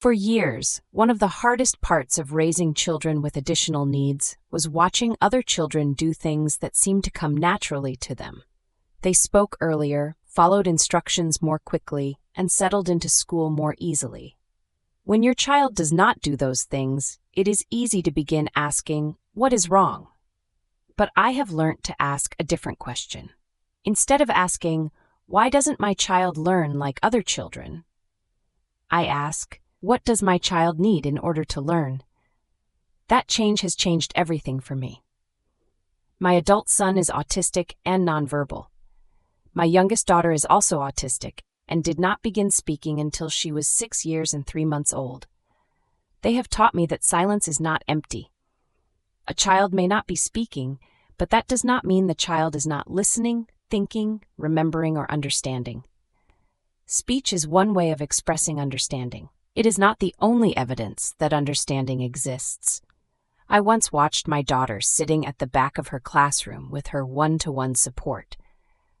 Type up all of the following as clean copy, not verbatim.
For years, one of the hardest parts of raising children with additional needs was watching other children do things that seemed to come naturally to them. They spoke earlier, followed instructions more quickly, and settled into school more easily. When your child does not do those things, it is easy to begin asking, "What is wrong?" But I have learned to ask a different question. Instead of asking, "Why doesn't my child learn like other children?" I ask, "What does my child need in order to learn?" That change has changed everything for me. My adult son is autistic and nonverbal. My youngest daughter is also autistic and did not begin speaking until she was 6 years and 3 months old. They have taught me that silence is not empty. A child may not be speaking, but that does not mean the child is not listening, thinking, remembering, or understanding. Speech is one way of expressing understanding. It is not the only evidence that understanding exists. I once watched my daughter sitting at the back of her classroom with her one-to-one support.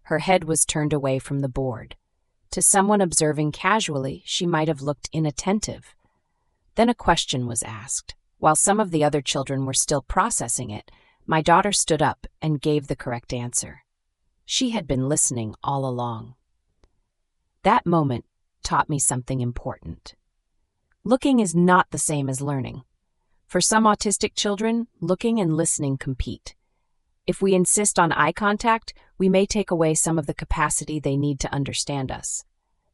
Her head was turned away from the board. To someone observing casually, she might have looked inattentive. Then a question was asked. While some of the other children were still processing it, my daughter stood up and gave the correct answer. She had been listening all along. That moment taught me something important. Looking is not the same as learning. For some autistic children, looking and listening compete. If we insist on eye contact, we may take away some of the capacity they need to understand us.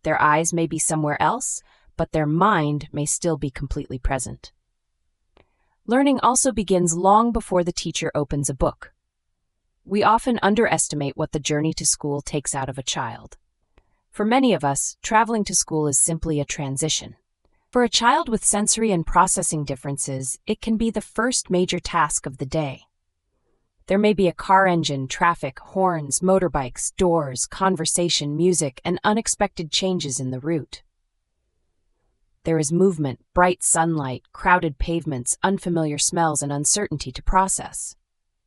Their eyes may be somewhere else, but their mind may still be completely present. Learning also begins long before the teacher opens a book. We often underestimate what the journey to school takes out of a child. For many of us, traveling to school is simply a transition. For a child with sensory and processing differences, it can be the first major task of the day. There may be a car engine, traffic, horns, motorbikes, doors, conversation, music, and unexpected changes in the route. There is movement, bright sunlight, crowded pavements, unfamiliar smells, and uncertainty to process.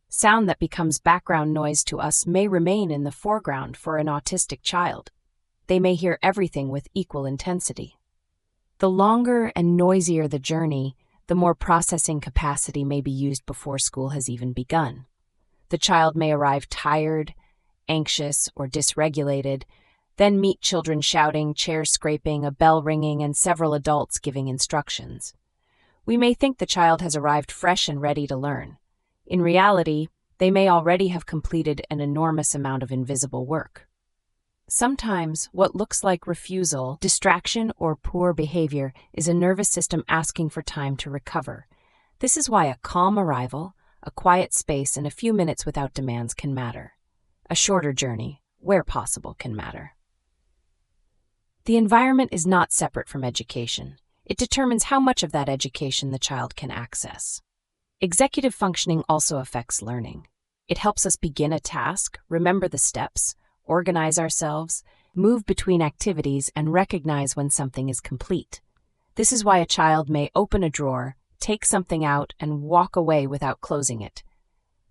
Sound that becomes background noise to us may remain in the foreground for an autistic child. They may hear everything with equal intensity. The longer and noisier the journey, the more processing capacity may be used before school has even begun. The child may arrive tired, anxious, or dysregulated, then meet children shouting, chairs scraping, a bell ringing, and several adults giving instructions. We may think the child has arrived fresh and ready to learn. In reality, they may already have completed an enormous amount of invisible work. Sometimes, what looks like refusal, distraction, or poor behavior is a nervous system asking for time to recover. This is why a calm arrival, a quiet space, and a few minutes without demands can matter. A shorter journey, where possible, can matter. The environment is not separate from education. It determines how much of that education the child can access. Executive functioning also affects learning. It helps us begin a task, remember the steps, organize ourselves, move between activities, and recognize when something is complete. This is why a child may open a drawer, take something out, and walk away without closing it.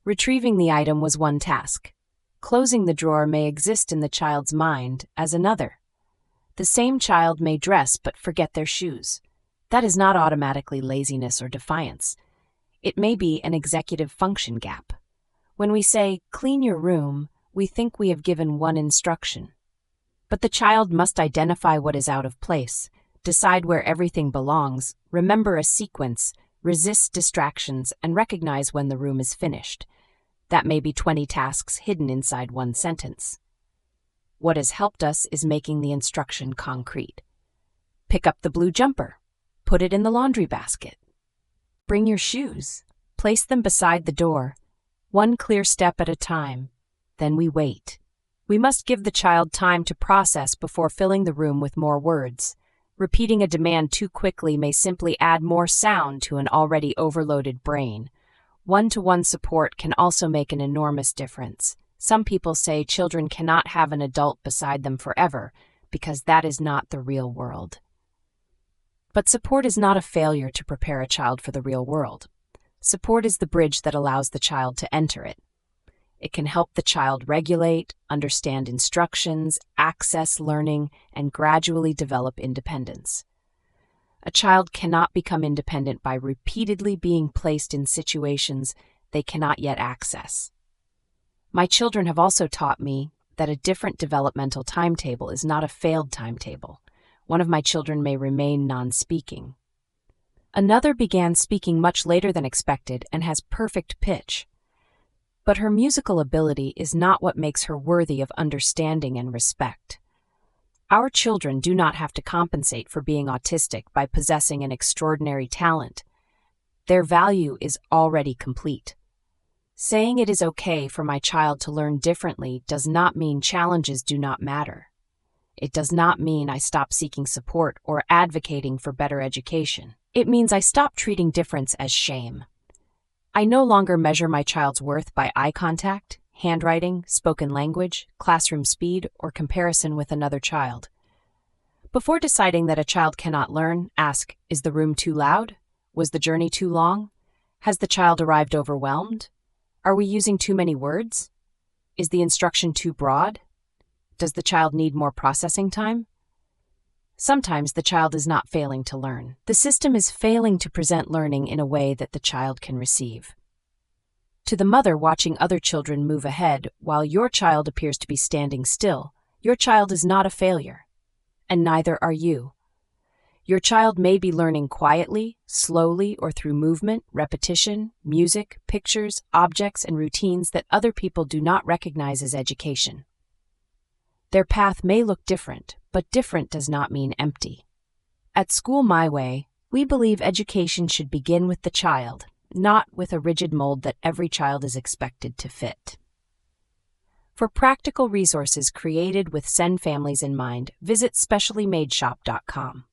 Retrieving the item was one task. Closing the drawer may exist in the child's mind as another. The same child may dress but forget their shoes. That is not automatically laziness or defiance. It may be an executive function gap. When we say, "Clean your room," we think we have given one instruction. But the child must identify what is out of place, decide where everything belongs, remember a sequence, resist distractions, and recognize when the room is finished. That may be 20 tasks hidden inside one sentence. What has helped us is making the instruction concrete. Pick up the blue jumper. Put it in the laundry basket. Bring your shoes. Place them beside the door. One clear step at a time. Then we wait. We must give the child time to process before filling the room with more words. Repeating a demand too quickly may simply add more sound to an already overloaded brain. One-to-one support can also make an enormous difference. Some people say children cannot have an adult beside them forever because that is not the real world. But support is not a failure to prepare a child for the real world. Support is the bridge that allows the child to enter it. It can help the child regulate, understand instructions, access learning, and gradually develop independence. A child cannot become independent by repeatedly being placed in situations they cannot yet access. My children have also taught me that a different developmental timetable is not a failed timetable. One of my children may remain non-speaking. Another began speaking much later than expected and has perfect pitch. But her musical ability is not what makes her worthy of understanding and respect. Our children do not have to compensate for being autistic by possessing an extraordinary talent. Their value is already complete. Saying it is okay for my child to learn differently does not mean challenges do not matter. It does not mean I stop seeking support or advocating for better education. It means I stop treating difference as shame. I no longer measure my child's worth by eye contact, handwriting, spoken language, classroom speed, or comparison with another child. Before deciding that a child cannot learn, ask, is the room too loud? Was the journey too long? Has the child arrived overwhelmed? Are we using too many words? Is the instruction too broad? Does the child need more processing time? Sometimes the child is not failing to learn. The system is failing to present learning in a way that the child can receive. To the mother watching other children move ahead while your child appears to be standing still, your child is not a failure, and neither are you. Your child may be learning quietly, slowly, or through movement, repetition, music, pictures, objects, and routines that other people do not recognize as education. Their path may look different, but different does not mean empty. At School My Way, we believe education should begin with the child, not with a rigid mold that every child is expected to fit. For practical resources created with Send families in mind, visit speciallymadeshop.com.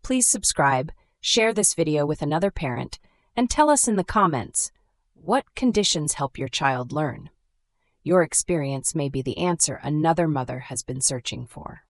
Please subscribe, share this video with another parent, and tell us in the comments, what conditions help your child learn? Your experience may be the answer another mother has been searching for.